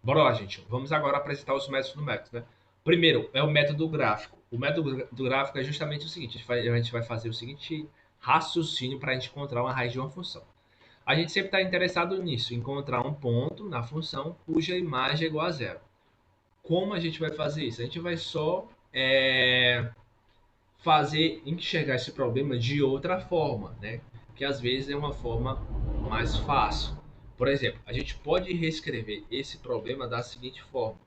Bora lá, gente. Vamos agora apresentar os métodos numéricos, né? Primeiro é o método gráfico. O método do gráfico é justamente o seguinte: a gente vai fazer o seguinte raciocínio para a gente encontrar uma raiz de uma função. A gente sempre está interessado nisso, encontrar um ponto na função cuja imagem é igual a zero. Como a gente vai fazer isso? A gente vai só fazer enxergar esse problema de outra forma, né? Que às vezes é uma forma mais fácil. Por exemplo, a gente pode reescrever esse problema da seguinte forma.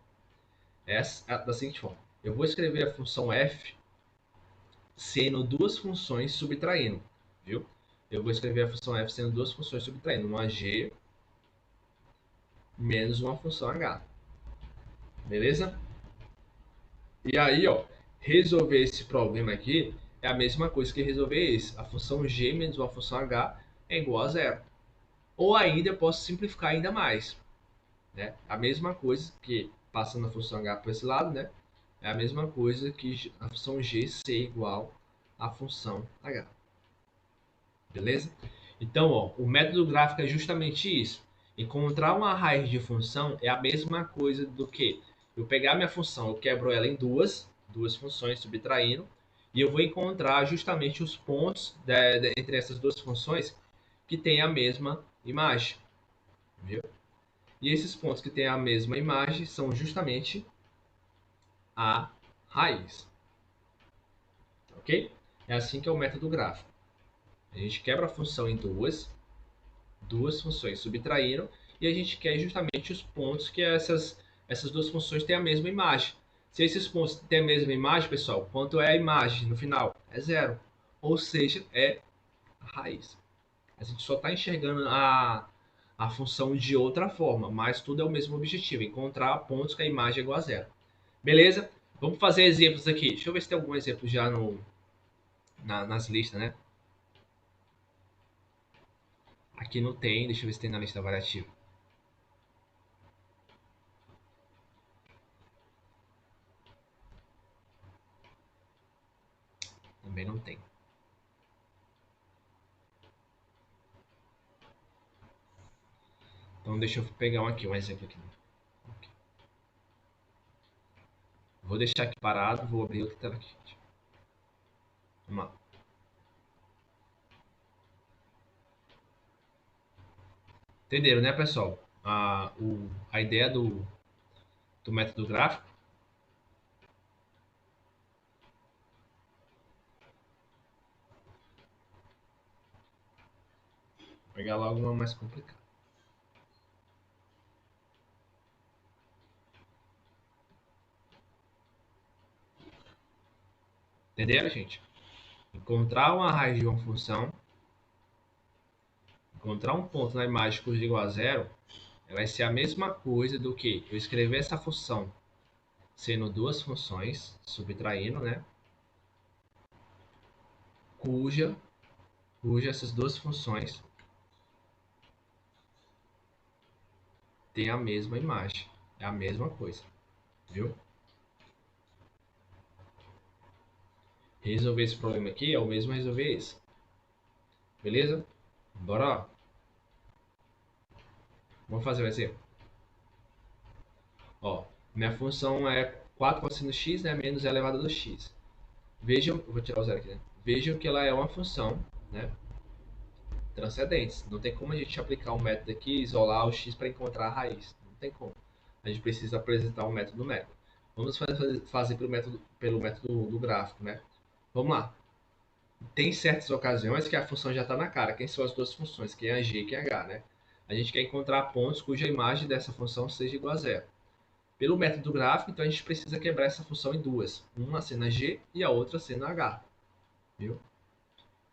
Da seguinte forma. Eu vou escrever a função f sendo duas funções subtraindo, viu? Eu vou escrever a função f sendo duas funções subtraindo, uma g menos uma função h, beleza? E aí, ó, resolver esse problema aqui é a mesma coisa que resolver esse. A função g menos uma função h é igual a zero. Ou ainda eu posso simplificar ainda mais, né? A mesma coisa que passando a função h para esse lado, né? É a mesma coisa que a função g ser igual à função h. Beleza? Então, ó, o método gráfico é justamente isso. Encontrar uma raiz de função é a mesma coisa do que eu pegar minha função, eu quebro ela em duas funções subtraindo, e eu vou encontrar justamente os pontos entre essas duas funções que têm a mesma imagem. Viu? E esses pontos que têm a mesma imagem são justamente a raiz. Ok? É assim que é o método gráfico. A gente quebra a função em duas funções subtraindo, e a gente quer justamente os pontos que essas duas funções têm a mesma imagem. Se esses pontos têm a mesma imagem, pessoal, quanto é a imagem no final? É zero. Ou seja, é a raiz. A gente só está enxergando a função de outra forma, mas tudo é o mesmo objetivo, encontrar pontos que a imagem é igual a zero. Beleza? Vamos fazer exemplos aqui. Deixa eu ver se tem algum exemplo já nas listas, né? Aqui não tem, deixa eu ver se tem na lista variativa. Também não tem. Então deixa eu pegar um exemplo aqui. Vou deixar aqui parado, vou abrir outra tela aqui. Vamos lá. Entenderam, né, pessoal? A ideia do método gráfico. Vou pegar logo uma mais complicada. Entenderam, gente? Encontrar uma raiz de uma função, encontrar um ponto na imagem cujo é igual a zero, vai ser a mesma coisa do que eu escrever essa função sendo duas funções, subtraindo, né? Cuja, cuja essas duas funções têm a mesma imagem. É a mesma coisa, viu? Resolver esse problema aqui é o mesmo resolver esse. Beleza? Bora lá. Vamos fazer o exemplo. Ó, minha função é 4 cosseno x, né, menos e elevado do x. Vejam, vou tirar o zero aqui, né? Vejam que ela é uma função, né, transcendente. Não tem como a gente aplicar um método aqui e isolar o x para encontrar a raiz. Não tem como. A gente precisa apresentar um método numérico. Vamos fazer pelo método do gráfico, né? Vamos lá. Tem certas ocasiões que a função já está na cara. Quem são as duas funções? Quem é a g e quem é a h, né? A gente quer encontrar pontos cuja imagem dessa função seja igual a zero. Pelo método gráfico, então a gente precisa quebrar essa função em duas. Uma sendo a g e a outra sendo a h. Viu?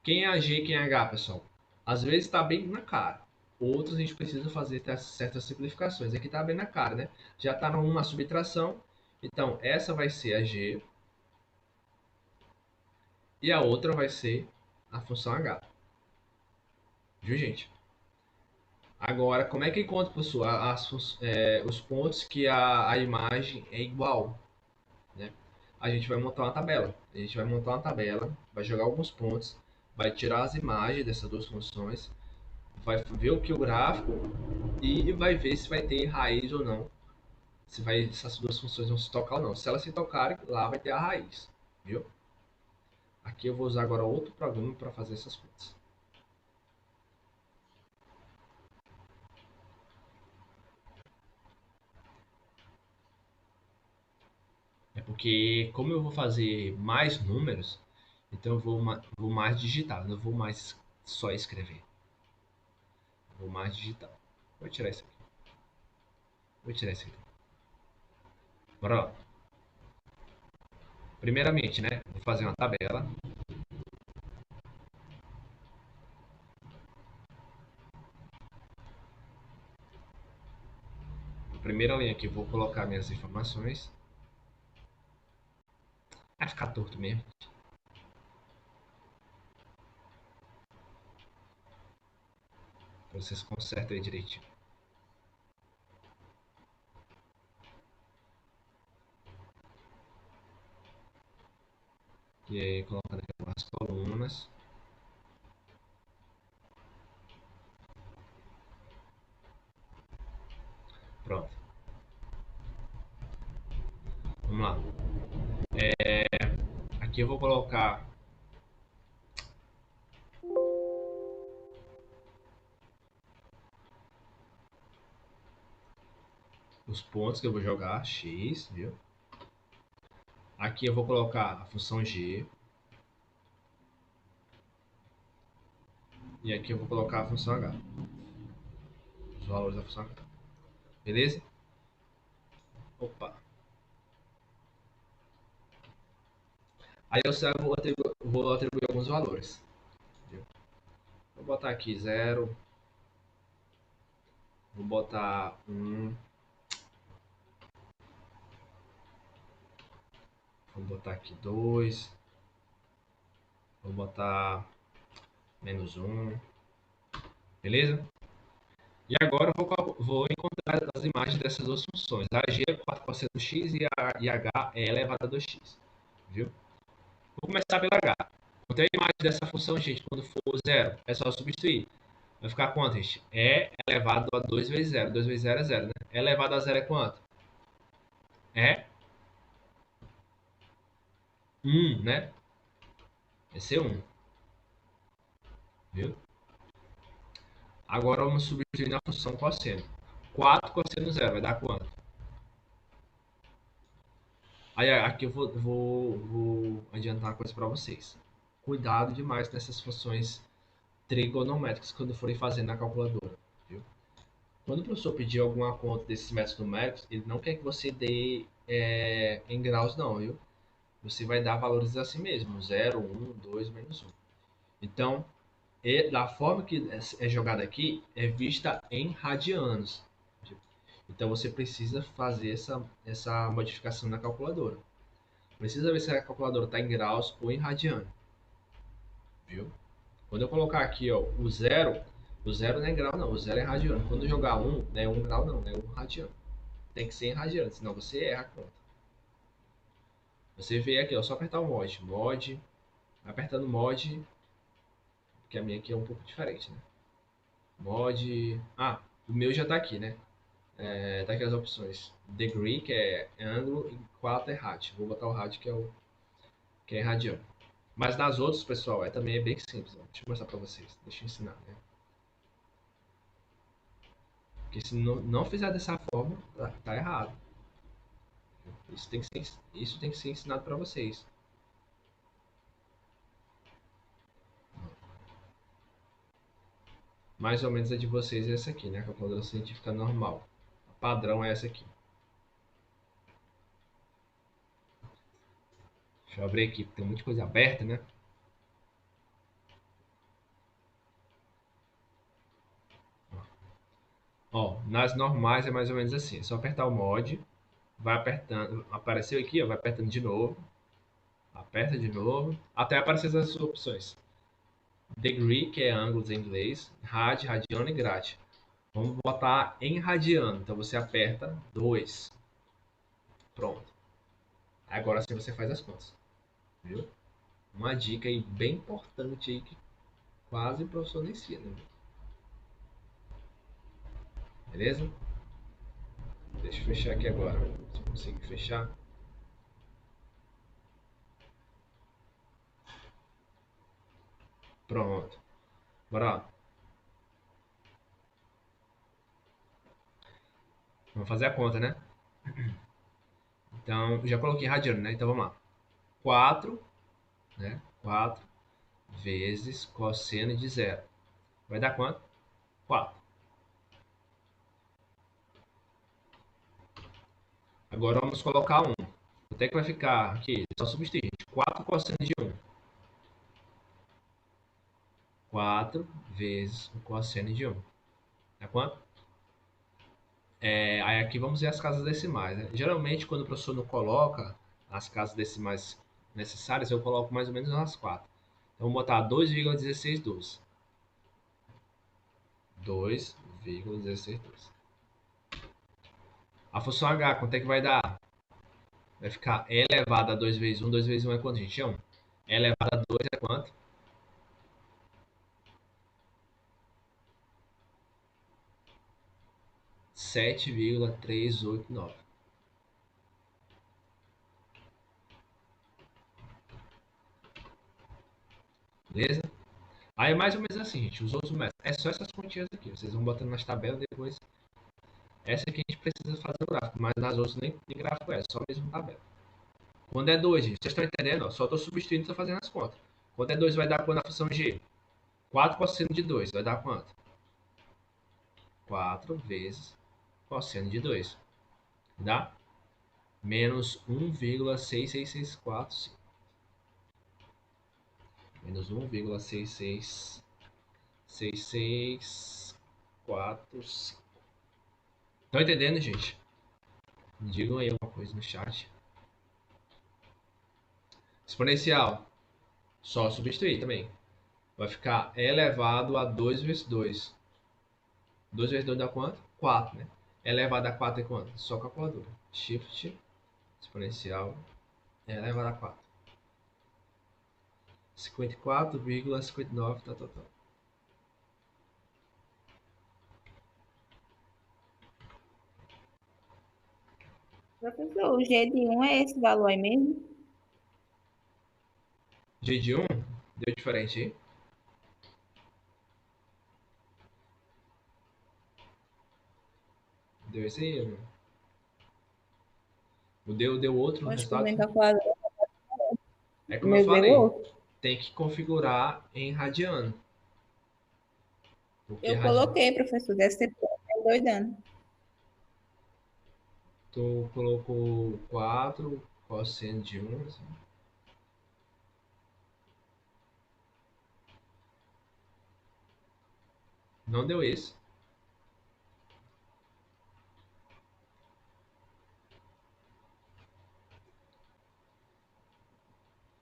Quem é a g e quem é a h, pessoal? Às vezes está bem na cara. Outros a gente precisa fazer certas simplificações. Aqui está bem na cara, né? Já está numa subtração. Então, essa vai ser a g e a outra vai ser a função h. Viu, gente? Agora, como é que encontra, pessoal, os pontos que a imagem é igual? Né? A gente vai montar uma tabela. A gente vai montar uma tabela, vai jogar alguns pontos, vai tirar as imagens dessas duas funções, vai ver o que o gráfico e vai ver se vai ter raiz ou não se essas duas funções vão se tocar ou não. Se elas se tocarem, lá vai ter a raiz, viu? Aqui eu vou usar agora outro programa para fazer essas contas. É porque, como eu vou fazer mais números, então eu vou mais digitar, não vou mais só escrever. Vou mais digitar. Vou tirar isso aqui. Vou tirar isso aqui. Pronto. Primeiramente, né? Vou fazer uma tabela. Na primeira linha aqui, vou colocar minhas informações. Vai ficar torto mesmo. Pra vocês consertem aí direitinho. E aí, colocando aqui as colunas. Pronto. Vamos lá. Aqui eu vou colocar os pontos que eu vou jogar, x, viu? Aqui eu vou colocar a função g. E aqui eu vou colocar a função h. Os valores da função h. Beleza? Opa. Aí eu vou atribuir alguns valores. Viu? Vou botar aqui 0. Vou botar 1. Vou botar aqui 2. Vou botar -1. Beleza? E agora eu vou encontrar as imagens dessas duas funções. A g é 4 cosseno x e a h é elevado a 2x. Viu? Vou começar pela h. Encontrei a imagem dessa função, gente, quando for 0. É só substituir. Vai ficar quanto, gente? É elevado a 2 vezes 0. 2 vezes 0 é 0, né? É elevado a 0 é quanto? É 1, né? Vai ser 1. Viu? Agora vamos substituir na função cosseno. 4 cosseno 0 vai dar quanto? Aí aqui eu vou adiantar uma coisa para vocês. Cuidado demais nessas funções trigonométricas quando forem fazer na calculadora. Viu? Quando o professor pedir alguma conta desses métodos numéricos, ele não quer que você dê em graus não, viu? Você vai dar valores assim mesmo, 0, 1, 2, -1. Então, da forma que é jogada aqui, é vista em radianos. Então você precisa fazer essa modificação na calculadora. Precisa ver se a calculadora está em graus ou em radiano. Viu? Quando eu colocar aqui ó, o zero não é grau não, o zero é radiano. Quando eu jogar 1, não é 1 grau não, é 1 radiano. Tem que ser em radiano, senão você erra a conta. Você vê aqui, ó, só apertar o mod, apertando mod, porque a minha aqui é um pouco diferente, né? Mod, o meu já está aqui, né? Tá aqui as opções. Degree, que é ângulo, e 4 é rad. Vou botar o rad, que é radiano. Mas nas outras, pessoal, também é bem simples. Ó. Deixa eu mostrar para vocês. Deixa eu ensinar, né? Porque se não fizer dessa forma, tá errado. Isso tem que ser ensinado para vocês. Mais ou menos a de vocês é essa aqui, né? A calculadora científica normal. A padrão é essa aqui. Deixa eu abrir aqui, porque tem muita coisa aberta, né? Ó, nas normais é mais ou menos assim. É só apertar o mod, vai apertando, apareceu aqui, ó, vai apertando de novo, aperta de novo, até aparecer as suas opções. Degree, que é ângulos em inglês, rad, radiano e grade. Vamos botar em radiano, então você aperta 2. Pronto. Agora sim você faz as contas, viu? Uma dica aí bem importante aí que quase o professor não ensina, né? Beleza? Deixa eu fechar aqui agora. Se eu conseguir fechar. Pronto. Bora lá. Vamos fazer a conta, né? Então, já coloquei radiano, né? Então vamos lá. 4, né? 4 vezes cosseno de zero. Vai dar quanto? 4. Agora vamos colocar 1. Quanto é que vai ficar aqui? Só substituir. 4 cosseno de 1. 4 vezes o cosseno de 1. Dá quanto? Aí aqui vamos ver as casas decimais, né? Geralmente, quando o professor não coloca as casas decimais necessárias, eu coloco mais ou menos umas 4. Então, vou botar 2,1612. 2,1612. A função h, quanto é que vai dar? Vai ficar e elevado a 2 vezes 1. 2 vezes 1 é quanto, gente? É 1. E elevado a 2 é quanto? 7,389. Beleza? Aí é mais ou menos assim, gente. Os outros métodos. É só essas continhas aqui. Vocês vão botando nas tabelas depois. Essa aqui a gente precisa fazer o gráfico, mas nas outras nem gráfico é, só mesmo tabela. Quando é 2, gente, vocês estão entendendo? Ó, só estou substituindo e estou fazendo as contas. Quando é 2 vai dar quanto na função g? 4 cosseno de 2 vai dar quanto? 4 vezes cosseno de 2. Dá? Menos 1,6645. Menos 1,6645. Estão entendendo, gente? Me digam aí alguma coisa no chat. Exponencial. Só substituir também. Vai ficar elevado a 2 vezes 2. 2 vezes 2 dá quanto? 4, né? Elevado a 4 é quanto? Só calculadora. Shift exponencial elevado a 4. 54,59, tá, tá, tá. Professor, o G de 1 é esse valor aí mesmo? G de 1 deu diferente aí. Deu esse aí, né? Deu outro Acho que o resultado. meu calculador, É o como eu meu deu falei, outro. tem que configurar em radiano. Porque Eu coloquei, professor, deve ser doidando. tu colocou 4 cosseno de 1. Assim. Não deu isso.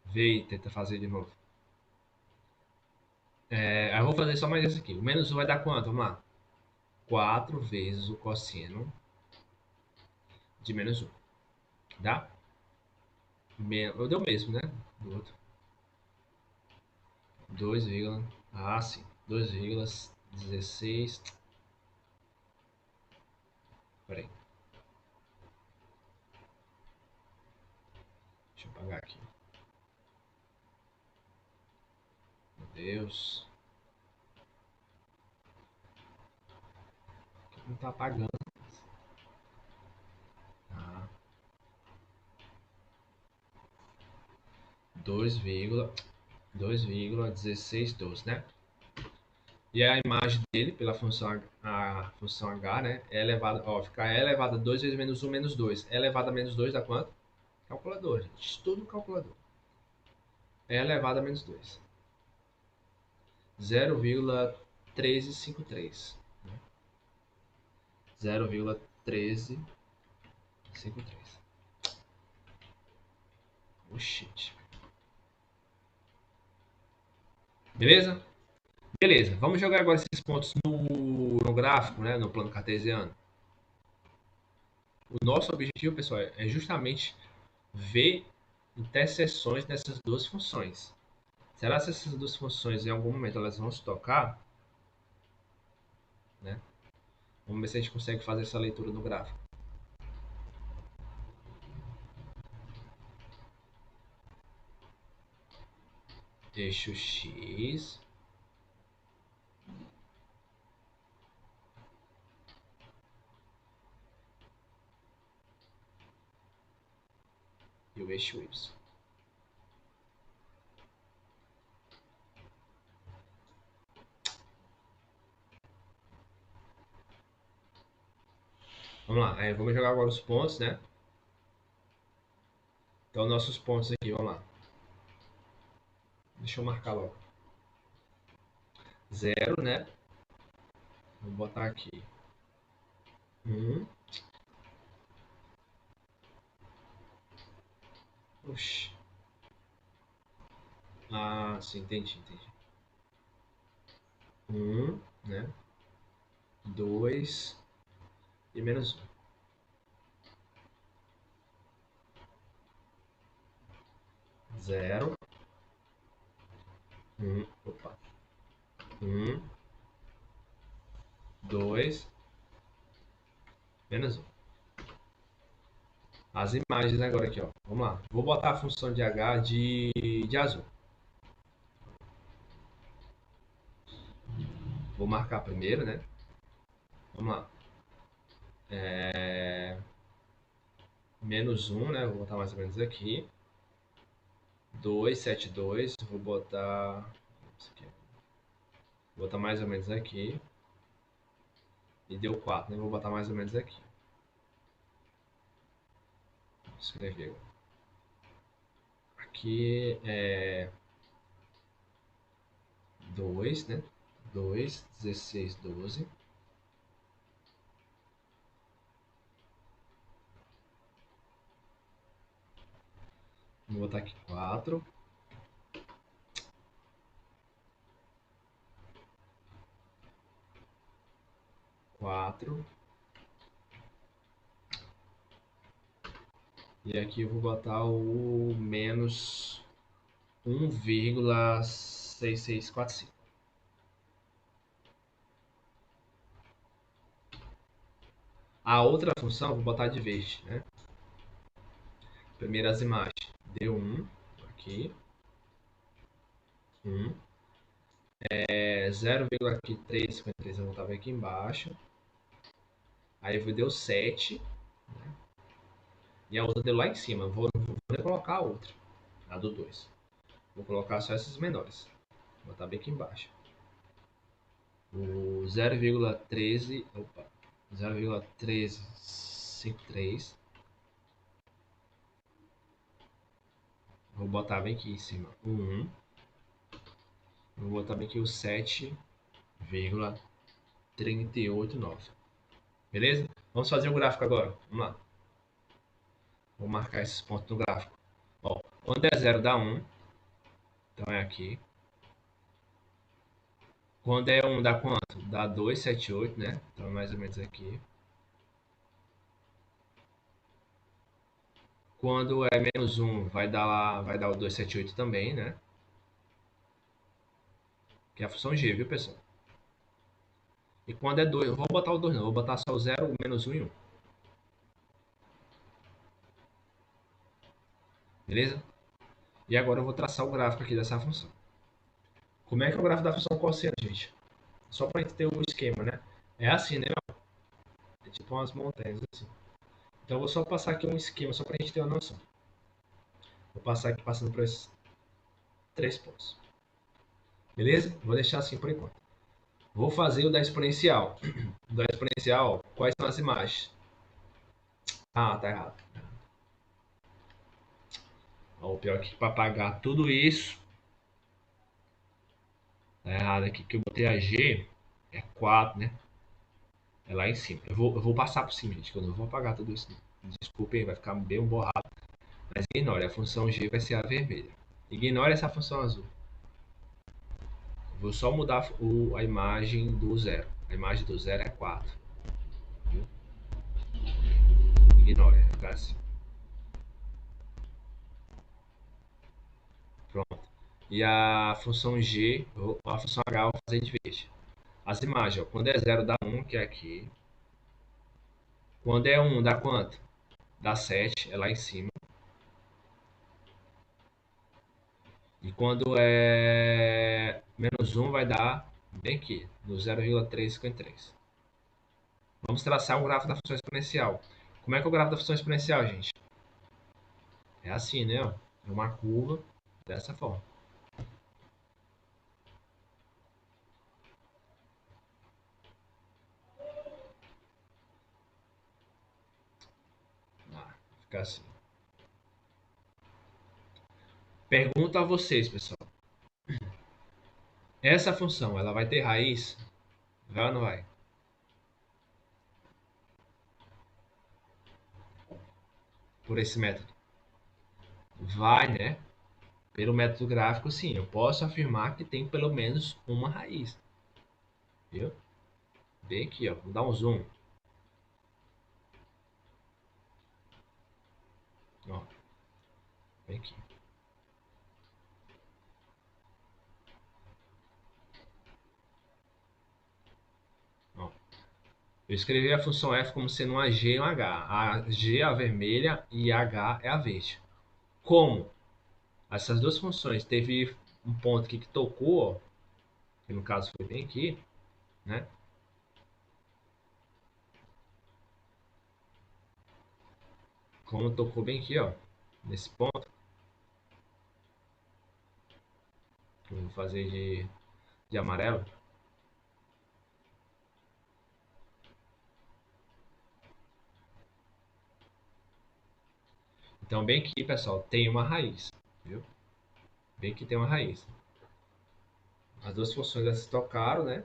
Vê e tenta fazer de novo. Aí eu vou fazer só mais esse aqui. O menos 1 vai dar quanto? Vamos lá. 4 vezes o cosseno de menos 1. Dá? Eu dei o mesmo, né? Do outro. 2, ah, sim. 2,16. Peraí. Deixa eu apagar aqui. Meu Deus. Por que não tá apagando? Ah, 2,1612, né? E a imagem dele, pela função, a função h, né? É elevada, ó, fica e elevada a 2 vezes menos 1 menos 2. E elevada a menos 2 dá quanto? Calculador, gente. Estudo no calculador. E elevada a menos 2. 0,1353. 0,1353. Oxente. Beleza? Beleza. Vamos jogar agora esses pontos no gráfico, né? No plano cartesiano. O nosso objetivo, pessoal, é justamente ver interseções dessas duas funções. Será que essas duas funções em algum momento elas vão se tocar? Né? Vamos ver se a gente consegue fazer essa leitura no gráfico. eixo X. E o eixo Y. Vamos lá, vamos jogar agora os pontos, né? Então, nossos pontos aqui, vamos lá. Deixa eu marcar logo. 0, né? Vou botar aqui 1. Oxi. Ah, sim, entendi. 1, né? 2 e menos 1. 0, 1, opa. 1, 2, menos 1. As imagens agora aqui, ó. Vamos lá. Vou botar a função de H de azul. Vou marcar primeiro, né? Vamos lá. Menos 1, né? Vou botar mais ou menos aqui. 2, 7, 2. Vou botar... Vou botar mais ou menos aqui. E deu 4, né? Vou botar mais ou menos aqui. Vou escrever. Aqui é 2, né? 2, 16, 12. Vou botar aqui 4. 4. E aqui eu vou botar o menos 1,6645. A outra função eu vou botar de verde, né? Primeiro as imagens. Deu 1 aqui. 1. 0,353 eu vou botar aqui embaixo. Aí deu 7. Né? E a outra deu lá em cima. Vou colocar a outra. A do 2. Vou colocar só essas menores. Vou botar bem aqui embaixo. O 0,13. Opa. 0,1353. Vou botar bem aqui em cima o 1. Vou botar bem aqui o 7,389. Beleza? Vamos fazer o gráfico agora. Vamos lá. Vou marcar esses pontos no gráfico. Ó, quando é 0 dá 1. Então é aqui. Quando é 1 dá quanto? Dá 2, 7, 8, né? Então é mais ou menos aqui. Quando é menos 1 vai dar o 2, 7, 8 também, né? Que é a função g, viu, pessoal? E quando é 2, eu vou botar o 2 não, vou botar só o 0, o menos 1 e 1. Beleza? E agora eu vou traçar o gráfico aqui dessa função. Como é que é o gráfico da função cosseno, gente? Só para gente ter o esquema, né? É assim, né? É tipo umas montanhas assim. Então eu vou só passar aqui um esquema, só para a gente ter uma noção. Vou passar aqui passando por esses 3 pontos. Beleza? Vou deixar assim por enquanto. Vou fazer o da exponencial. O da exponencial, quais são as imagens? Ah, tá errado. Ó, o pior é que para pagar tudo isso, tá errado aqui, que eu botei a G, é 4, né? É lá em cima. Eu vou passar por cima, gente, que eu não vou apagar tudo isso. Não. Desculpem, vai ficar bem borrado. Mas ignore, a função G vai ser a vermelha. Ignore essa função azul. Vou só mudar a imagem do zero. A imagem do zero é 4. Viu? Ignore, vai ficar assim. Pronto. E a função G, a função H eu vou fazer de verde. As imagens, ó, quando é 0 dá 1, que é aqui. Quando é 1 dá quanto? Dá 7, é lá em cima. E quando é menos 1 vai dar bem aqui, no 0,353. Vamos traçar o gráfico da função exponencial. Como é que é o gráfico da função exponencial, gente? É assim, né? Ó. É uma curva dessa forma. Fica assim. Pergunta a vocês, pessoal. Essa função, ela vai ter raiz? Vai ou não vai? Por esse método? Vai, né? Pelo método gráfico, sim. Eu posso afirmar que tem pelo menos uma raiz. Viu? Bem aqui, ó. Vou dar um zoom. Ó. Bem aqui. Ó. Eu escrevi a função f como sendo uma g e um h. A g é a vermelha e a h é a verde. Como essas duas funções teve um ponto aqui que tocou, ó, que no caso foi bem aqui, né? Como tocou bem aqui, ó, nesse ponto, que eu vou fazer de amarelo. Então, bem aqui, pessoal, tem uma raiz, viu? Bem que tem uma raiz. As duas funções elas se tocaram, né?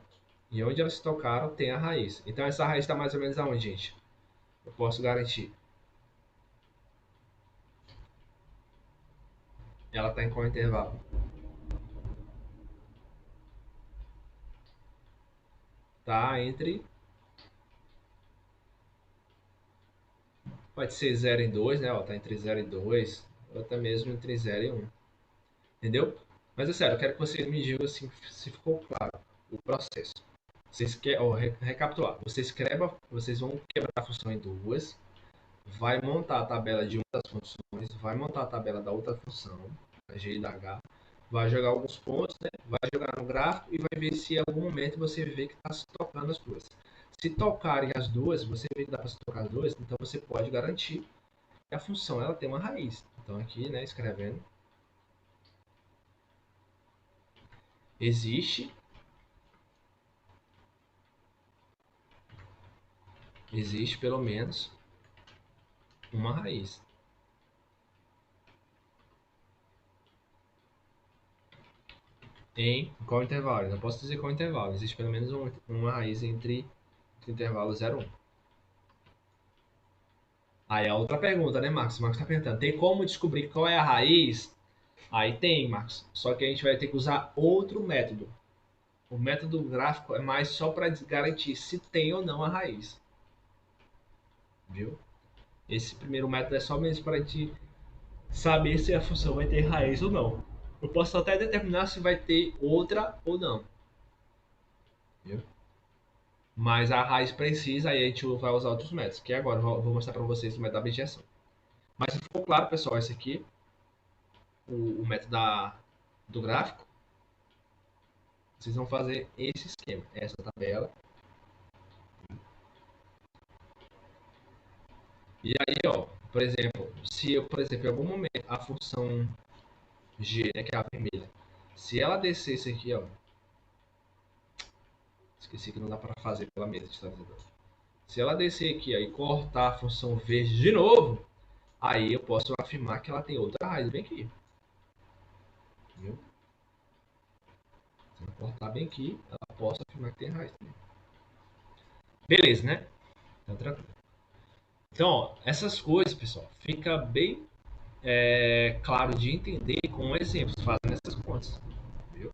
E onde elas se tocaram tem a raiz. Então, essa raiz está mais ou menos aonde, gente? Eu posso garantir. Ela está em qual intervalo? Tá entre... Pode ser 0 e 2, né? Ó, tá entre 0 e 2, ou até mesmo entre 0 e 1. Entendeu? Mas é sério, eu quero que vocês me digam assim, se ficou claro o processo. Vocês querem, ó, recapitular. Vocês vão quebrar a função em duas, vai montar a tabela de uma das funções, vai montar a tabela da outra função, a g e da h, vai jogar alguns pontos, né? Vai jogar no gráfico e vai ver se em algum momento você vê que está se tocando as duas. Se tocarem as duas, você vê que dá para se tocar as duas, então você pode garantir que a função ela tem uma raiz. Então aqui, né, escrevendo, existe pelo menos uma raiz. Em qual intervalo? Eu não posso dizer qual intervalo. Existe pelo menos uma raiz entre o intervalo 0 e 1. Aí a outra pergunta, né, Marcos? O Marcos está perguntando: tem como descobrir qual é a raiz? Aí tem, Marcos. Só que a gente vai ter que usar outro método. O método gráfico é mais só para garantir se tem ou não a raiz. Viu? Esse primeiro método é só mesmo para a gente saber se a função vai ter raiz ou não. Eu posso até determinar se vai ter outra ou não. Viu? Mas a raiz precisa, aí a gente vai usar outros métodos, que agora eu vou mostrar para vocês o método da objeção. Mas se ficou claro, pessoal, esse aqui, o método do gráfico, vocês vão fazer esse esquema, essa tabela. E aí, ó, por exemplo, se eu, por exemplo, em algum momento a função g, né, que é a vermelha, se ela descesse aqui, ó, esqueci que não dá para fazer pela mesa de estabilizador. Se ela descer aqui ó, e cortar a função verde de novo, aí eu posso afirmar que ela tem outra raiz bem aqui. Viu? Se eu cortar bem aqui, ela posso afirmar que tem raiz também. Beleza, né? Então, tranquilo. Então, ó, essas coisas, pessoal, fica bem claro de entender com exemplos, fazendo essas contas. Viu?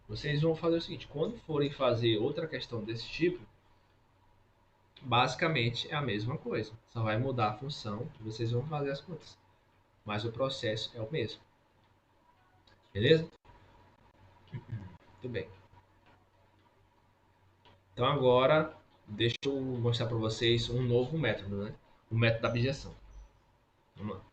Vocês vão fazer o seguinte, quando forem fazer outra questão desse tipo, basicamente é a mesma coisa. Só vai mudar a função e vocês vão fazer as contas. Mas o processo é o mesmo. Beleza? Muito bem. Então agora, deixa eu mostrar para vocês um novo método, né? O método da objeção. Vamos lá.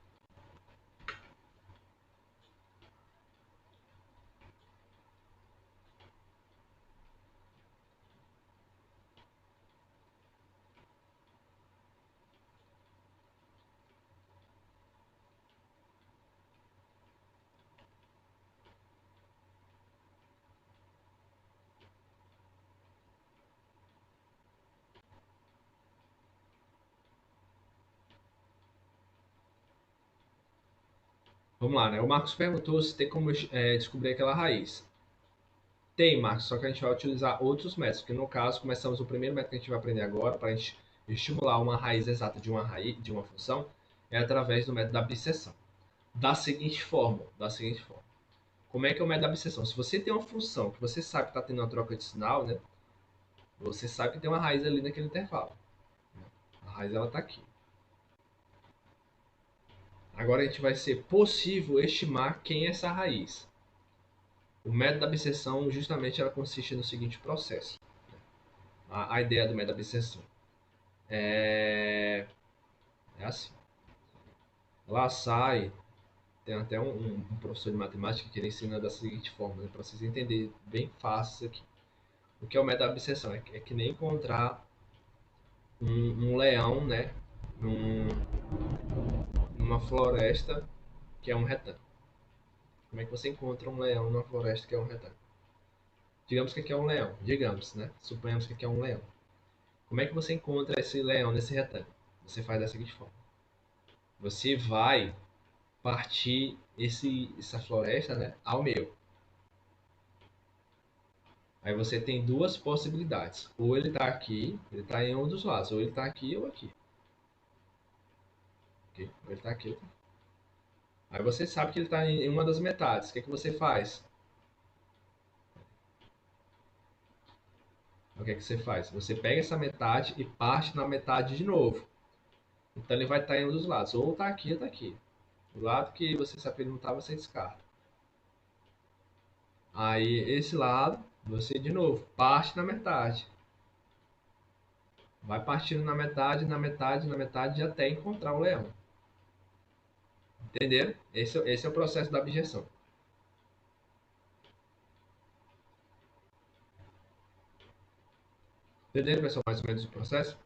Vamos lá, né? O Marcos perguntou se tem como descobrir aquela raiz. Tem, Marcos, só que a gente vai utilizar outros métodos, porque no caso, começamos o primeiro método que a gente vai aprender agora, para a gente estimular uma raiz exata de uma raiz, de uma função, é através do método da abscissão. Da seguinte forma. Como é que é o método da abscissão? Se você tem uma função que você sabe que está tendo uma troca de sinal, né? Você sabe que tem uma raiz ali naquele intervalo. A raiz ela está aqui. Agora a gente vai ser possível estimar quem é essa raiz. O método da abscissão justamente ela consiste no seguinte processo. A ideia do método da abscissão é assim. Lá sai, tem até um professor de matemática que ele ensina da seguinte forma, né, para vocês entenderem bem fácil isso aqui. O que é o método da abscissão? É que nem encontrar um leão, né, numa floresta que é um retângulo. Como é que você encontra um leão numa floresta que é um retângulo? Digamos que aqui é um leão, digamos, né? Suponhamos que aqui é um leão. Como é que você encontra esse leão nesse retângulo? Você faz da seguinte forma. Você vai partir essa floresta, né, ao meio. Aí você tem duas possibilidades. Ou ele está aqui, ele está em um dos lados. Ou ele está aqui ou aqui. Okay? Ou ele está aqui ou tá aqui. Aí você sabe que ele está em uma das metades. O que, é que você faz? O que é que você faz? Você pega essa metade e parte na metade de novo. Então ele vai estar em um dos lados. Ou está aqui ou está aqui. O lado que você sabe que ele não está, você descarta. Aí esse lado, você de novo, parte na metade. Vai partindo na metade, na metade, na metade, até encontrar o leão. Entenderam? Esse é o processo da abjeção. Entenderam, pessoal, mais ou menos o processo?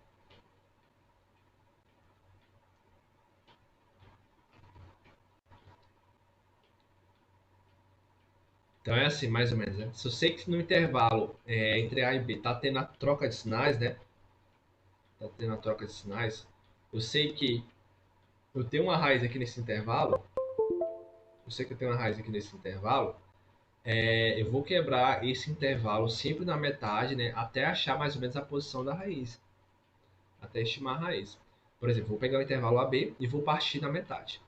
Então é assim, mais ou menos, né? Se eu sei que no intervalo entre A e B tá tendo a troca de sinais, né? Tá tendo a troca de sinais. Eu sei que eu tenho uma raiz aqui nesse intervalo. Eu sei que eu tenho uma raiz aqui nesse intervalo. Eu vou quebrar esse intervalo sempre na metade, né? Até achar mais ou menos a posição da raiz. Até estimar a raiz. Por exemplo, vou pegar o intervalo AB e vou partir na metade.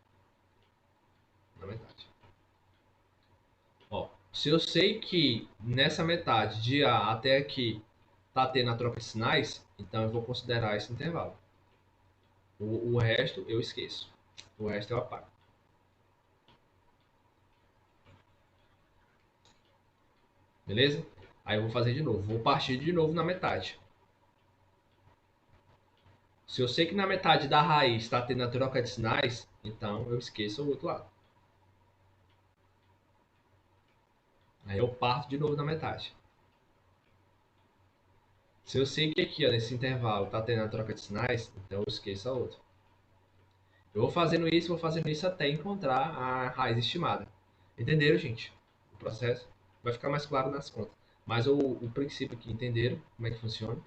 Na metade. Ó, se eu sei que nessa metade de A até aqui tá tendo a troca de sinais, então eu vou considerar esse intervalo. O resto eu esqueço. O resto eu apago. Beleza? Aí eu vou fazer de novo. Vou partir de novo na metade. Se eu sei que na metade da raiz está tendo a troca de sinais, então eu esqueço o outro lado. Aí eu parto de novo na metade. Se eu sei que aqui, ó, nesse intervalo, está tendo a troca de sinais, então eu esqueço a outra. Eu vou fazendo isso até encontrar a raiz estimada. Entenderam, gente? O processo vai ficar mais claro nas contas. Mas o princípio aqui, entenderam como é que funciona?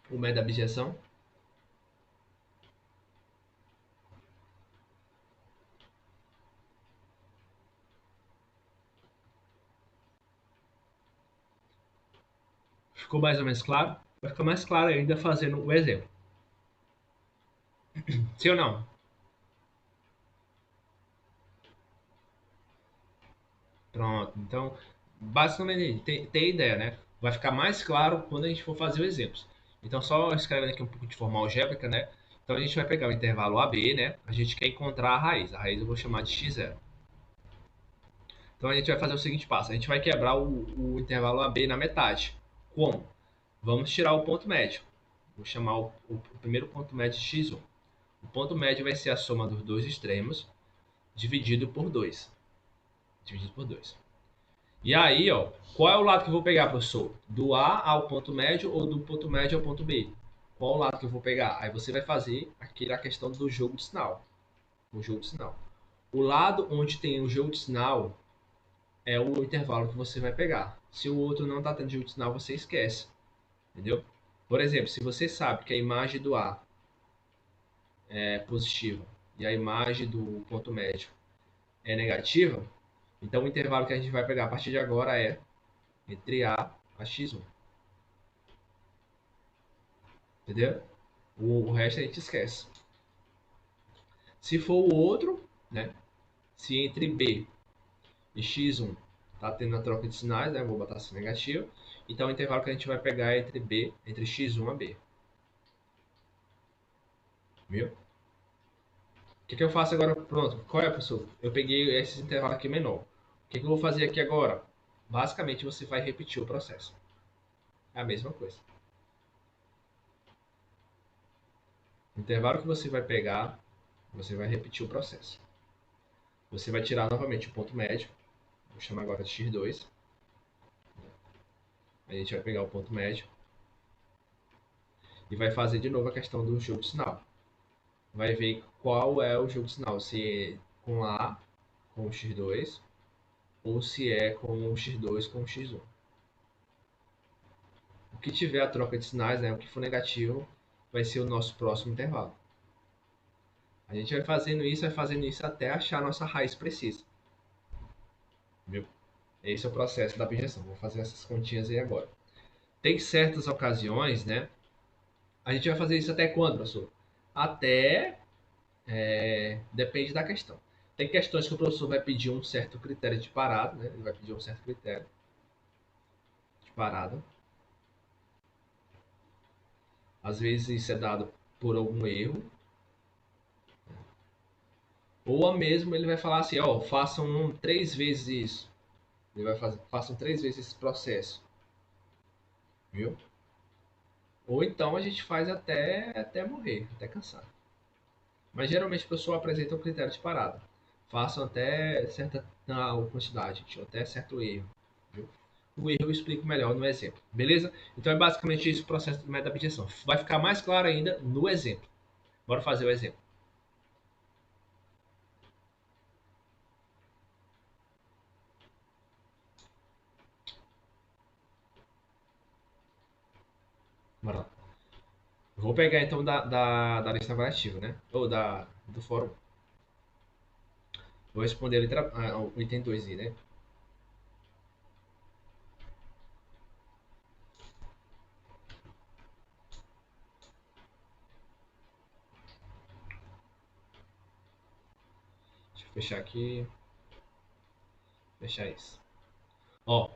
O método da abjeção. Ficou mais ou menos claro? Vai ficar mais claro ainda fazendo o exemplo. Sim ou não? Pronto. Então, basicamente, tem ideia, né? Vai ficar mais claro quando a gente for fazer os exemplos. Então, só escrevendo aqui um pouco de forma algébrica, né? Então, a gente vai pegar o intervalo AB, né? A gente quer encontrar a raiz. A raiz eu vou chamar de x0. Então, a gente vai fazer o seguinte passo. A gente vai quebrar o intervalo AB na metade. Como? Vamos tirar o ponto médio. Vou chamar o primeiro ponto médio de x1. O ponto médio vai ser a soma dos dois extremos dividido por 2. Dividido por 2. E aí, ó, qual é o lado que eu vou pegar, professor? Do A ao ponto médio ou do ponto médio ao ponto B? Qual é o lado que eu vou pegar? Aí você vai fazer a questão do jogo de sinal. O jogo de sinal. O lado onde tem o jogo de sinal é o intervalo que você vai pegar. Se o outro não está tendo jogo de sinal, você esquece. Entendeu? Por exemplo, se você sabe que a imagem do A é positiva e a imagem do ponto médio é negativa, então o intervalo que a gente vai pegar a partir de agora é entre a x1. Entendeu? O resto a gente esquece. Se for o outro, né? Se entre B e x1 tá tendo a troca de sinais, né? Vou botar assim negativo. Então o intervalo que a gente vai pegar é entre B, entre x1 a B. Viu? O que eu faço agora? Pronto. Qual é, professor? Eu peguei esse intervalo aqui menor. O que eu vou fazer aqui agora? Basicamente você vai repetir o processo. É a mesma coisa. O intervalo que você vai pegar, você vai repetir o processo. Você vai tirar novamente o ponto médio. Vou chamar agora de x2. A gente vai pegar o ponto médio e vai fazer de novo a questão do jogo de sinal. Vai ver qual é o jogo de sinal, se é com A com o x2 ou se é com o x2 com o x1. O que tiver a troca de sinais, né, o que for negativo, vai ser o nosso próximo intervalo. A gente vai fazendo isso até achar a nossa raiz precisa. Viu? Esse é o processo da objeção. Vou fazer essas continhas aí agora. Tem certas ocasiões, né? A gente vai fazer isso até quando, professor? Até depende da questão. Tem questões que o professor vai pedir um certo critério de parada, né? Ele vai pedir um certo critério de parada. Às vezes isso é dado por algum erro. Ou mesmo ele vai falar assim, ó, façam 3 vezes isso. Ele vai fazer, façam 3 vezes esse processo. Viu? Ou então a gente faz até morrer, até cansar. Mas geralmente o professor apresenta um critério de parada. Façam até certa quantidade, até certo erro. Viu? O erro eu explico melhor no exemplo. Beleza? Então é basicamente isso o processo do método da objeção. Vai ficar mais claro ainda no exemplo. Bora fazer o exemplo. Bora lá. Vou pegar então da lista avaliativa, né? Ou do fórum. Vou responder a letra, o item 2i, né? Deixa eu fechar aqui. Fechar isso. Ó,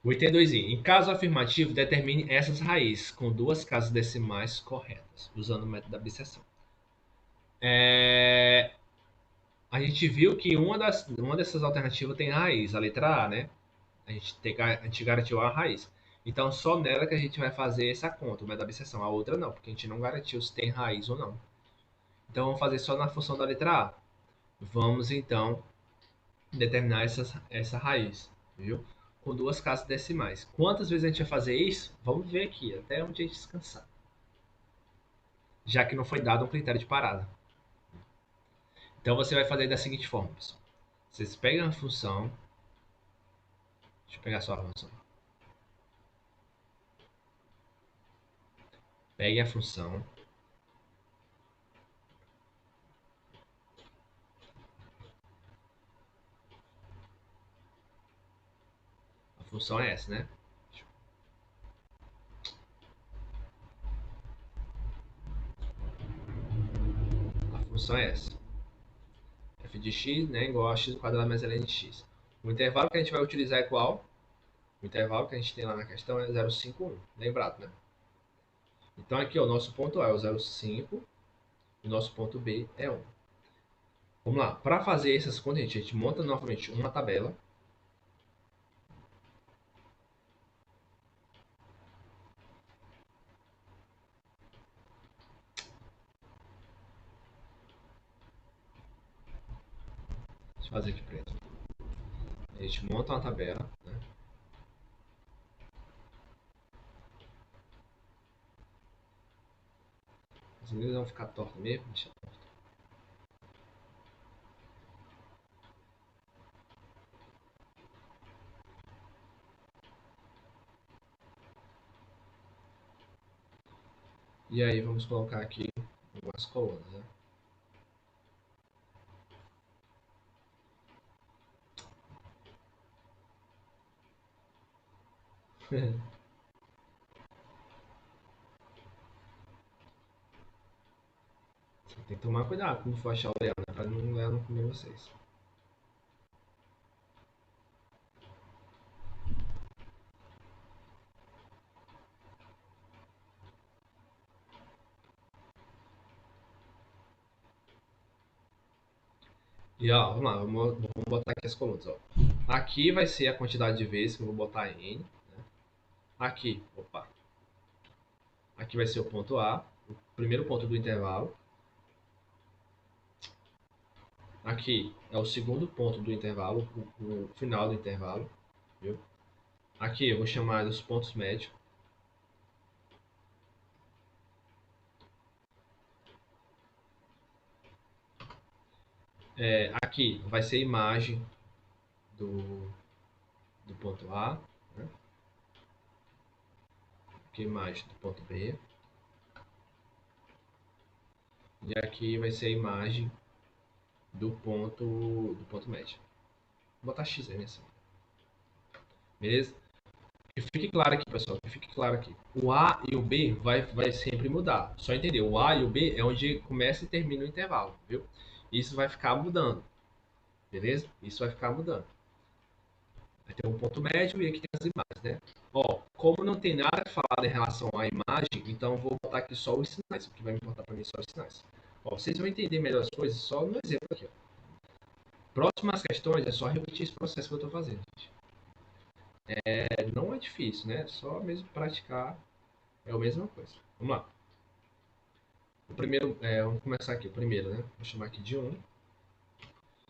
o item 2i. Em caso afirmativo, determine essas raízes com duas casas decimais corretas, usando o método da bisseção. A gente viu que uma dessas alternativas tem raiz, a letra A, né? A gente garantiu a raiz. Então, só nela que a gente vai fazer essa conta, o método da bisseção. A outra não, porque a gente não garantiu se tem raiz ou não. Então, vamos fazer só na função da letra A. Vamos, então, determinar essa raiz, viu? Com duas casas decimais. Quantas vezes a gente vai fazer isso? Vamos ver aqui, até onde a gente descansar. Já que não foi dado um critério de parada. Então você vai fazer da seguinte forma, pessoal. Vocês pegam a função. Deixa eu pegar só a função. Pegue a função. A função é essa, né? A função é essa. F de x, né, igual a x ao quadrado mais ln de x. O intervalo que a gente vai utilizar é qual? O intervalo que a gente tem lá na questão é 0,51. Lembrado, né? Então aqui ó, o nosso ponto A é o 0,5 e o nosso ponto B é 1. Vamos lá. Para fazer essas contas, a gente monta novamente uma tabela. Deixa eu fazer aqui preto. A gente monta uma tabela, né? As linhas vão ficar tortas mesmo, deixa torto. E aí vamos colocar aqui algumas colunas, né? Você tem que tomar cuidado quando for achar o leão, né? Pra o leão não comer vocês. E ó, vamos lá, vamos botar aqui as colunas. Ó. Aqui vai ser a quantidade de vezes que eu vou botar em N. Né? Aqui, opa. Aqui vai ser o ponto A, o primeiro ponto do intervalo. Aqui é o segundo ponto do intervalo, o final do intervalo. Viu? Aqui eu vou chamar dos pontos médios. Aqui vai ser a imagem do ponto A. Né? Aqui a imagem do ponto B. E aqui vai ser a imagem do ponto médio. Vou botar x aí assim. Beleza? Que fique claro aqui, pessoal. Que fique claro aqui. O A e o B vai sempre mudar. Só entender. O A e o B é onde começa e termina o intervalo, viu? Isso vai ficar mudando. Beleza? Isso vai ficar mudando. Vai ter um ponto médio e aqui tem as imagens, né? Ó, como não tem nada falado em relação à imagem, então eu vou botar aqui só os sinais. O que vai me importar para mim só os sinais. Ó, vocês vão entender melhor as coisas só no exemplo aqui. Ó. Próximas questões é só repetir esse processo que eu estou fazendo, gente. Não é difícil, né? Só mesmo praticar é a mesma coisa. Vamos lá. O primeiro, vamos começar aqui. O primeiro, né? Vou chamar aqui de 1.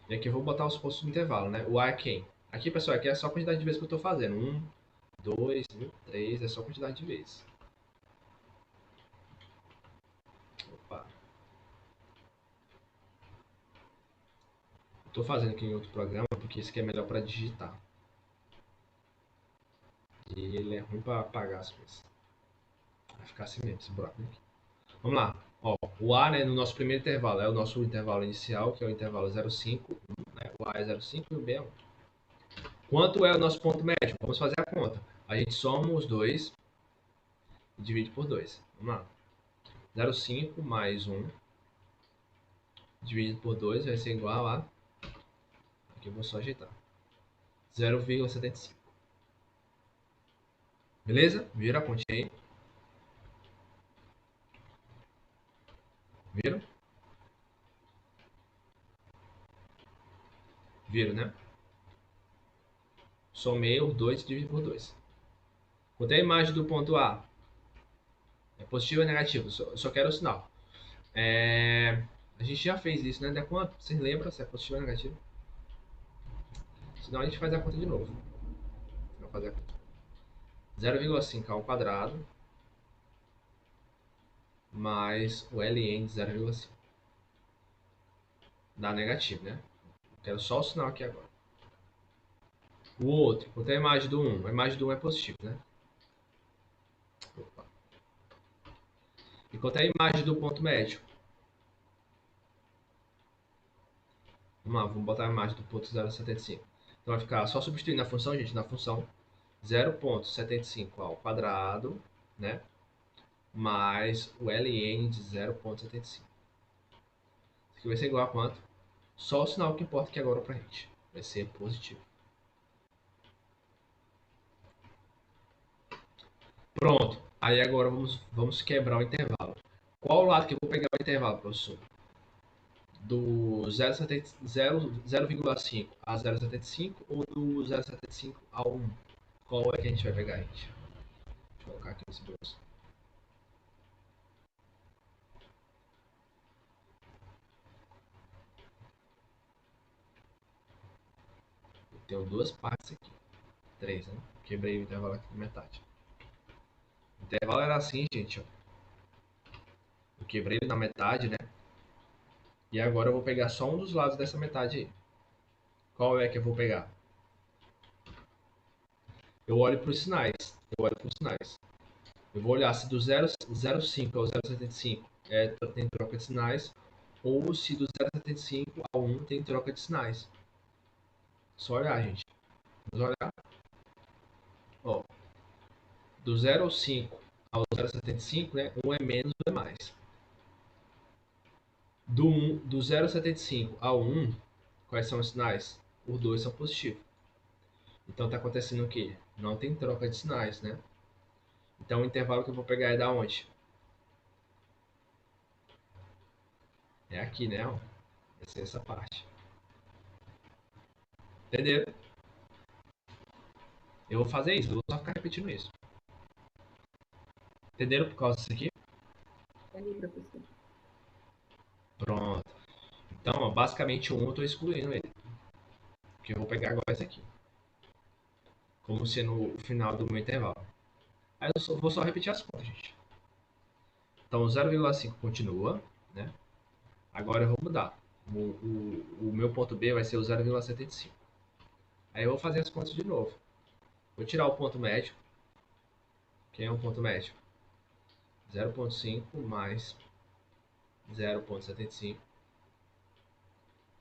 E aqui eu vou botar os pontos do intervalo, né? O A é quem? Aqui, pessoal, aqui é só a quantidade de vezes que eu estou fazendo. 1, 2, 3, é só a quantidade de vezes. Opa. Estou fazendo aqui em outro programa porque esse aqui é melhor para digitar. E ele é ruim para apagar as coisas. Vai ficar assim mesmo, esse buraco aqui. Vamos lá. Ó, o A, né, no nosso primeiro intervalo, é o nosso intervalo inicial, que é o intervalo 0,5. Né? O A é 0,5 e o B é 1. Quanto é o nosso ponto médio? Vamos fazer a conta. A gente soma os dois e divide por 2. Vamos lá. 0,5 mais 1 dividido por 2 vai ser igual a... Aqui eu vou só ajeitar. 0,75. Beleza? Vira a continha aí. Viram? Viram, né? Somei os 2 e dividi por 2. Quanto é a imagem do ponto A? É positivo ou negativo? Eu só quero o sinal. A gente já fez isso, né? Da quanto? Vocês lembram se é positivo ou negativo? Senão a gente faz a conta de novo. Vamos fazer a conta. 0,5 ao quadrado mais o ln de 0,5. Dá negativo, né? Quero só o sinal aqui agora. O outro, quanto é a imagem do 1? A imagem do 1 é positivo, né? Opa. E quanto é a imagem do ponto médio? Vamos lá, vamos botar a imagem do ponto 0,75. Então vai ficar só substituindo a função, gente, na função 0,75 ao quadrado, né? Mais o ln de 0,75. Isso aqui vai ser igual a quanto? Só o sinal que importa aqui agora pra gente. Vai ser positivo. Pronto. Aí agora vamos quebrar o intervalo. Qual o lado que eu vou pegar o intervalo, professor? Do 0,5 a 0,75 ou do 0,75 a 1? Qual é que a gente vai pegar, gente? Deixa eu colocar aqui nesse bolso. Eu tenho duas partes aqui. 3, né? Quebrei o intervalo aqui na metade. O intervalo era assim, gente. Ó. Eu quebrei ele na metade, né? E agora eu vou pegar só um dos lados dessa metade aí. Qual é que eu vou pegar? Eu olho para os sinais. Eu vou olhar se do 0,5 ao 0,75 tem troca de sinais, ou se do 0,75 ao 1 tem troca de sinais. Só olhar, gente. Vamos olhar. Ó, Do 0,5 ao 0,75, né? 1 é menos, 1 é mais. Do 0,75 ao 1, quais são os sinais? Os dois são positivos. Então está acontecendo o quê? Não tem troca de sinais, né? Então o intervalo que eu vou pegar é da onde? É aqui, né? Ó. Vai ser essa parte. Entendeu? Eu vou fazer isso, eu vou só ficar repetindo isso. Entenderam por causa disso aqui? Entendi, professor. Pronto. Então, ó, basicamente o 1 eu estou excluindo ele. Que eu vou pegar agora esse aqui. Como sendo o final do meu intervalo. Aí eu vou só repetir as contas, gente. Então, 0,5 continua, né? Agora eu vou mudar. O meu ponto B vai ser o 0,75. Aí eu vou fazer as contas de novo. Vou tirar o ponto médio. Quem é o ponto médio? 0,5 mais 0,75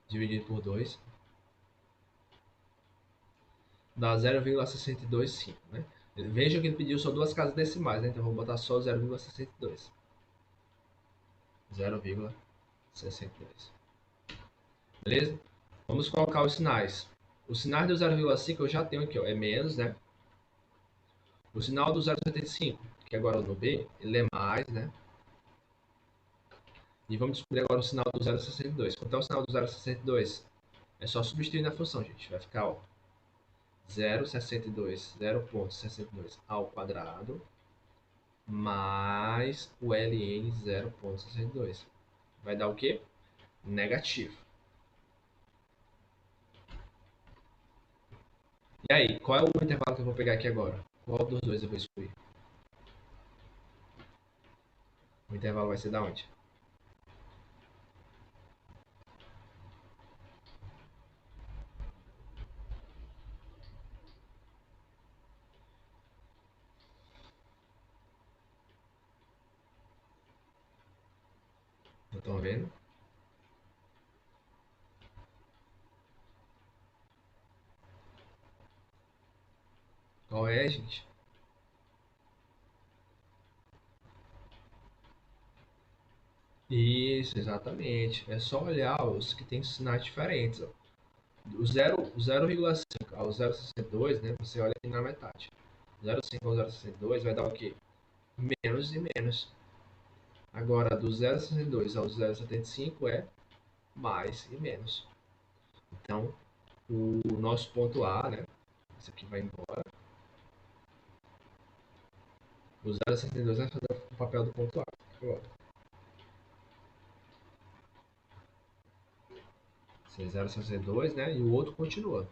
dividido por 2 dá 0,625, né? Veja que ele pediu só duas casas decimais, né? Então eu vou botar só 0,62. 0,62. Beleza? Vamos colocar os sinais. O sinal do 0,5 eu já tenho aqui, ó, é menos, né? O sinal do 0,75, que agora no B, ele é mais, né? E vamos descobrir agora o sinal do 0,62. Quanto é o sinal do 0,62? É só substituir na função, gente. Vai ficar, ó, 0,62 ao quadrado mais o ln 0,62. Vai dar o quê? Negativo. E aí, qual é o intervalo que eu vou pegar aqui agora? Qual dos dois eu vou excluir? O intervalo vai ser da onde? Não estão vendo? Qual é, gente? Isso, exatamente. É só olhar os que têm sinais diferentes. Ó. Do 0,5 ao 0,62, né? Você olha aqui na metade. 0,5 ao 0,62 vai dar o quê? Menos e menos. Agora, do 0,62 ao 0,75 é mais e menos. Então, o nosso ponto A, né? Isso aqui vai embora. O 0,62 vai fazer o papel do ponto A. Agora. 0,62, né? E o outro continua.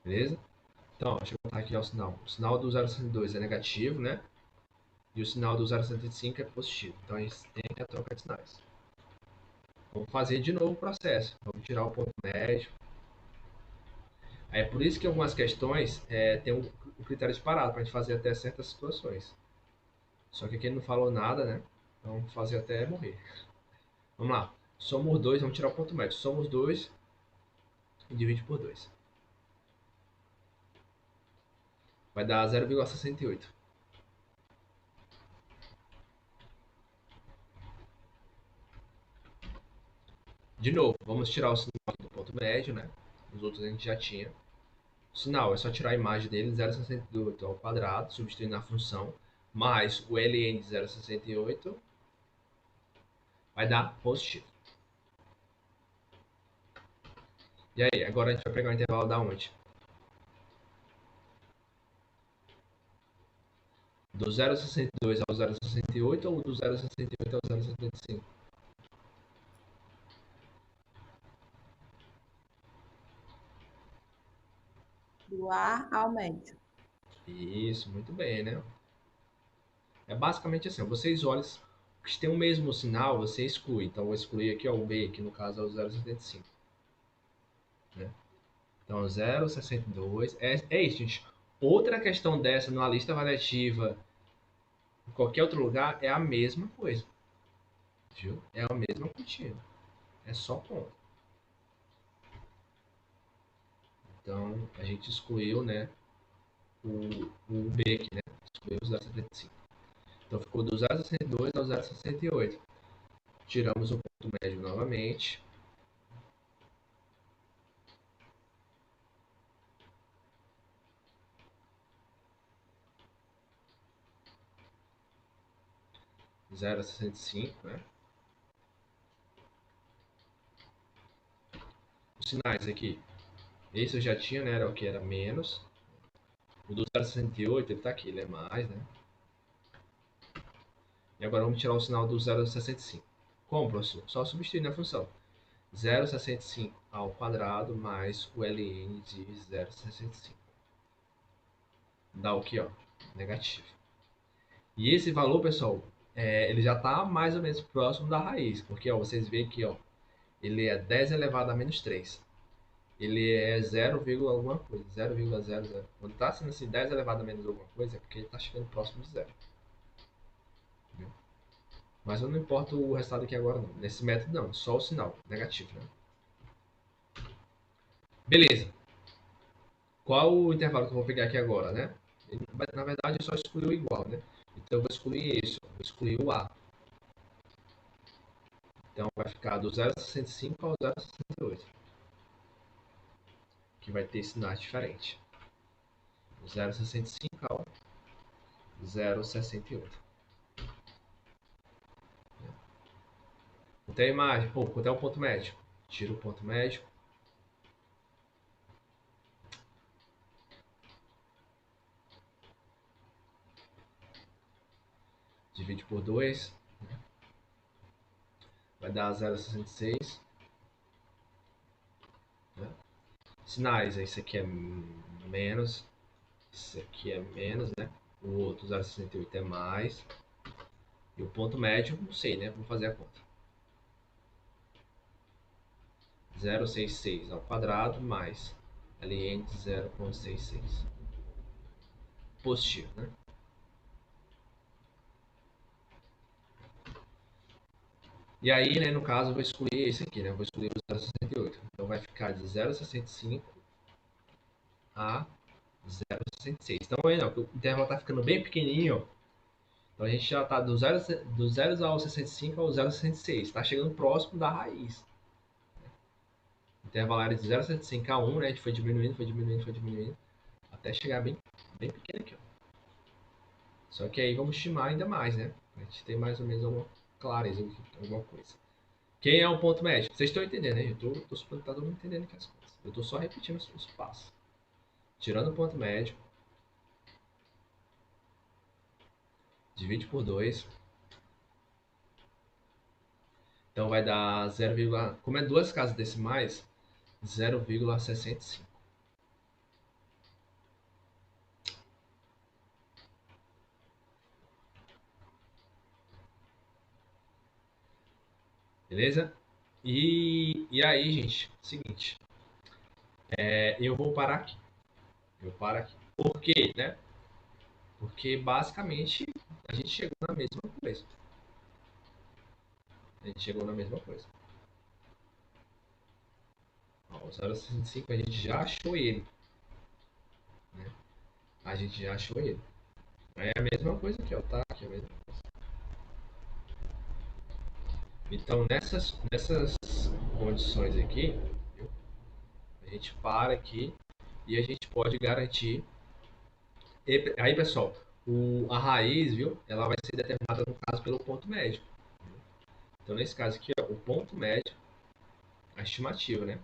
Beleza? Então, deixa eu botar aqui o sinal. O sinal do 0,62 é negativo, né? E o sinal do 0,65 é positivo. Então, a gente tem que trocar de sinais. Vamos fazer de novo o processo. Vamos tirar o ponto médio. É por isso que algumas questões tem o critério de parada, para a gente fazer até certas situações. Só que aqui ele não falou nada, né? Então, vamos fazer até morrer. Vamos lá. Somos 2, vamos tirar o ponto médio. Somos 2 e divide por 2. Vai dar 0,68. De novo, vamos tirar o sinal do ponto médio, né? Os outros a gente já tinha. O sinal é só tirar a imagem dele, 0,68 ao quadrado, substituindo na função, mais o ln de 0,68 vai dar positivo. E aí, agora a gente vai pegar o intervalo da onde? Do 0,62 ao 0,68 ou do 0,68 ao 0,75? Do A ao médio. Isso, muito bem, né? É basicamente assim, vocês olham, que tem o mesmo sinal, você exclui. Então, eu vou excluir aqui ó, o B, que no caso é o 0,75. Né? Então, 0,62. É isso, gente. Outra questão dessa numa lista variativa, em qualquer outro lugar, é a mesma coisa. Viu? É a mesma quantia. É só conta. Então, a gente excluiu, né, o B aqui, né? Excluiu o 0,75. Então, ficou do 0,62 ao 0,68. Tiramos o ponto médio novamente. Zero 0,65, né? Os sinais aqui. Esse eu já tinha, né? Era o que era menos. O do 0,68, ele tá aqui, ele é mais, né? E agora vamos tirar o sinal do 0,65. Como, professor? Só substituir na função. 0,65 ao quadrado mais o ln de 0,65. Dá o que, ó? Negativo. E esse valor, pessoal, ele já está mais ou menos próximo da raiz. Porque, ó, vocês veem que, ó, ele é 10 elevado a menos 3. Ele é 0, alguma coisa. 0,00. Quando está sendo assim 10 elevado a menos alguma coisa, é porque ele está chegando próximo de zero. Mas eu não importa o resultado aqui agora não. Nesse método não, só o sinal negativo, né? Beleza. Qual o intervalo que eu vou pegar aqui agora, né? Na verdade, eu só excluí o igual, né? Então eu vou excluir esse, ó. Vou excluir o A. Então vai ficar do 0,65 ao 0,68. Que vai ter sinais diferentes. Do 0,65 ao 0,68. Quanto é a imagem? Pô, quanto é o ponto médio? Tira o ponto médio. Divide por 2. Vai dar 0,66. Né? Sinais, esse aqui é menos. Esse aqui é menos, né? O outro 0,68 é mais. E o ponto médio, não sei, né? Vamos fazer a conta. 0,66 ao quadrado mais ln de 0,66. Positivo, né? E aí, né, no caso, eu vou excluir esse aqui, né? Eu vou excluir o 0,68. Então vai ficar de 0,65 a 0,66. Então aí, ó, o intervalo está ficando bem pequenininho, ó. Então a gente já está do 0 ao 65 ao 0,66. Está chegando próximo da raiz. O intervalo era de 0,65 a 1, né? A gente foi diminuindo, foi diminuindo, foi diminuindo. Até chegar bem, bem pequeno aqui, ó. Só que aí vamos estimar ainda mais, né? A gente tem mais ou menos alguma clareza, alguma coisa. Quem é o ponto médio? Vocês estão entendendo, né? Eu tô supondo que tá todo mundo entendendo aqui as coisas. Eu tô só repetindo os passos. Tirando o ponto médio. Divide por 2. Então vai dar 0, como é duas casas decimais, 0,65. Beleza? E aí, gente, seguinte. Eu vou parar aqui. Eu paro aqui. Por quê, né? Porque basicamente a gente chegou na mesma coisa. A gente chegou na mesma coisa. Ó, o 0,65 a gente já achou ele. Né? A gente já achou ele. É a mesma coisa aqui, ó. Tá aqui a mesma coisa. Então nessas condições aqui, viu? A gente para aqui e a gente pode garantir. E aí, pessoal, a raiz, viu? Ela vai ser determinada, no caso, pelo ponto médio. Então, nesse caso aqui, ó, o ponto médio, a estimativa, né?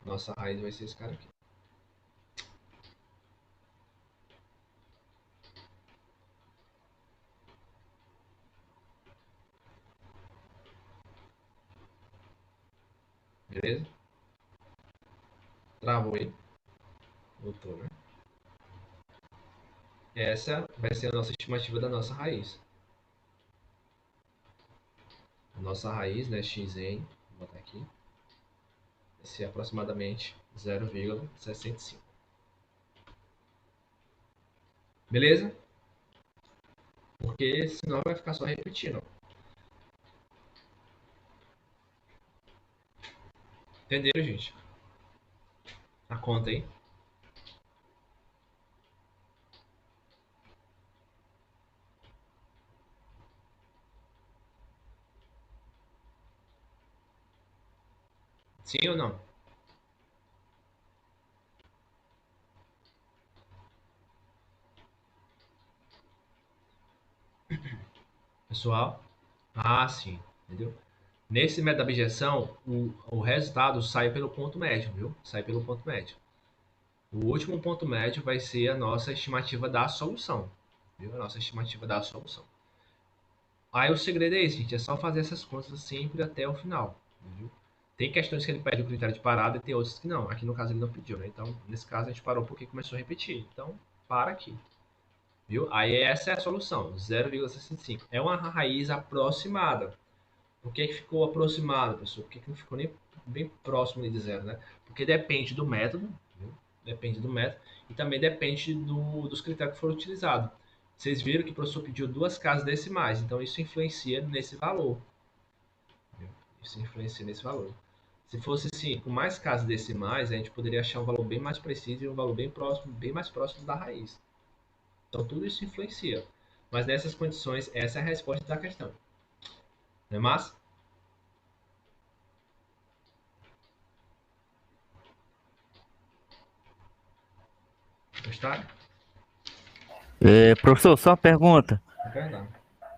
Nossa raiz vai ser esse cara aqui. Beleza? Travou aí? Voltou, né? Essa vai ser a nossa estimativa da nossa raiz. A nossa raiz, né? Xn, vou botar aqui, vai ser aproximadamente 0,65. Beleza? Porque senão vai ficar só repetindo. Entenderam, gente? A conta aí. Sim ou não? Pessoal? Ah, sim. Entendeu? Nesse método da objeção, o resultado sai pelo ponto médio, viu? Sai pelo ponto médio. O último ponto médio vai ser a nossa estimativa da solução. Viu? A nossa estimativa da solução. Aí o segredo é esse, gente. É só fazer essas contas sempre até o final. Viu? Tem questões que ele pede o critério de parada e tem outras que não. Aqui no caso ele não pediu, né? Então, nesse caso a gente parou porque começou a repetir. Então, para aqui. Viu? Aí essa é a solução, 0,65. É uma raiz aproximada. Por que ficou aproximada, pessoal? Por que não ficou nem bem próximo de zero, né? Porque depende do método, viu? Depende do método e também depende dos critérios que foram utilizados. Vocês viram que o professor pediu duas casas decimais, então isso influencia nesse valor. Viu? Isso influencia nesse valor. Se fosse assim, com mais casas decimais, a gente poderia achar um valor bem mais preciso e um valor bem próximo, bem mais próximo da raiz. Então tudo isso influencia. Mas nessas condições, essa é a resposta da questão. Não é massa? Gostaram? Professor, só uma pergunta. Não quero não.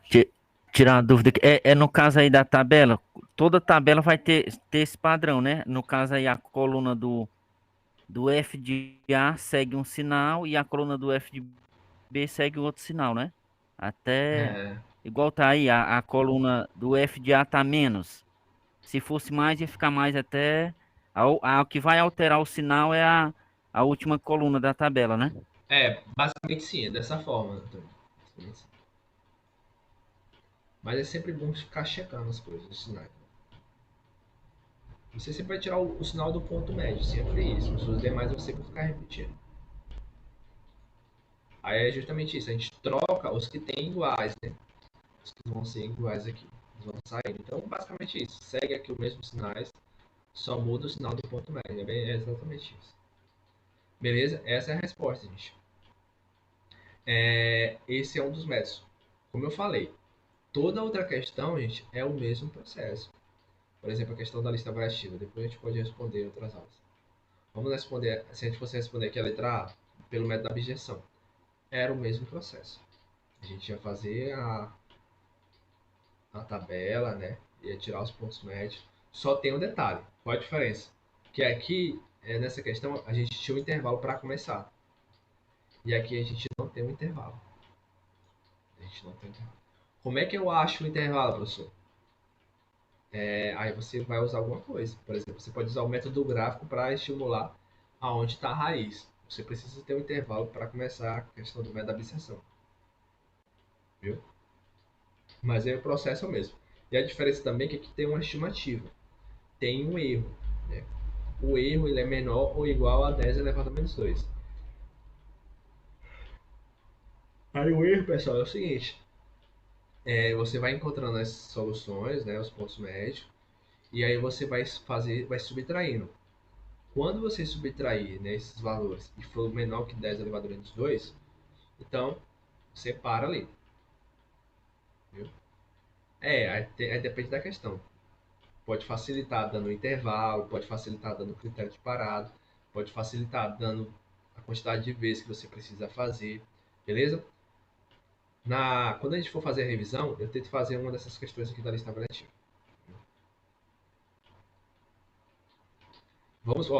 ti- Tirar uma dúvida. Aqui. No caso aí da tabela, toda tabela vai ter esse padrão, né? No caso aí, a coluna do F de A segue um sinal e a coluna do F de B segue outro sinal, né? Até. É, Igual tá aí, a coluna do F de A tá menos. Se fosse mais, ia ficar mais até. O que vai alterar o sinal é a última coluna da tabela, né? basicamente sim, é dessa forma, Antônio. Mas é sempre bom ficar checando as coisas, os sinais. Você sempre vai tirar o sinal do ponto médio, sempre isso. Os demais você vai ficar repetindo. Aí é justamente isso, a gente troca os que tem iguais, né? Os que vão ser iguais aqui. Eles vão sair. Então, basicamente isso. Segue aqui os mesmos sinais, só muda o sinal do ponto médio. É exatamente isso. Beleza? Essa é a resposta, gente. Esse é um dos métodos. Como eu falei, toda outra questão, gente, é o mesmo processo. Por exemplo, a questão da lista variativa. Depois a gente pode responder em outras aulas. Vamos responder, se a gente fosse responder aqui a letra A, pelo método da objeção. Era o mesmo processo. A gente ia fazer a tabela, né? Ia tirar os pontos médios. Só tem um detalhe. Qual a diferença? Que aqui, nessa questão, a gente tinha um intervalo para começar. E aqui a gente não tem um intervalo. A gente não tem um intervalo. Como é que eu acho o intervalo, professor? Aí você vai usar alguma coisa. Por exemplo, você pode usar o método gráfico para estimular aonde está a raiz. Você precisa ter um intervalo para começar a questão do método da abstração. Viu? Mas aí o processo é o mesmo. E a diferença também é que aqui tem uma estimativa. Tem um erro. Né? O erro ele é menor ou igual a 10 elevado a menos 2. Aí o erro, pessoal, é o seguinte. Você vai encontrando as soluções, né, os pontos médios, e aí você vai subtraindo. Quando você subtrair, né, esses valores e for menor que 10 elevado a menos 2, então você para ali. Viu? Aí depende da questão. Pode facilitar dando intervalo, pode facilitar dando critério de parada, pode facilitar dando a quantidade de vezes que você precisa fazer, beleza? Quando a gente for fazer a revisão, eu tento fazer uma dessas questões aqui da lista avaliativa.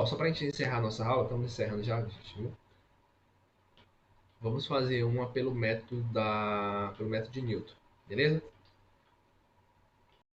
Só para a gente encerrar a nossa aula, estamos encerrando já, gente, viu? Vamos fazer uma pelo método de Newton, beleza?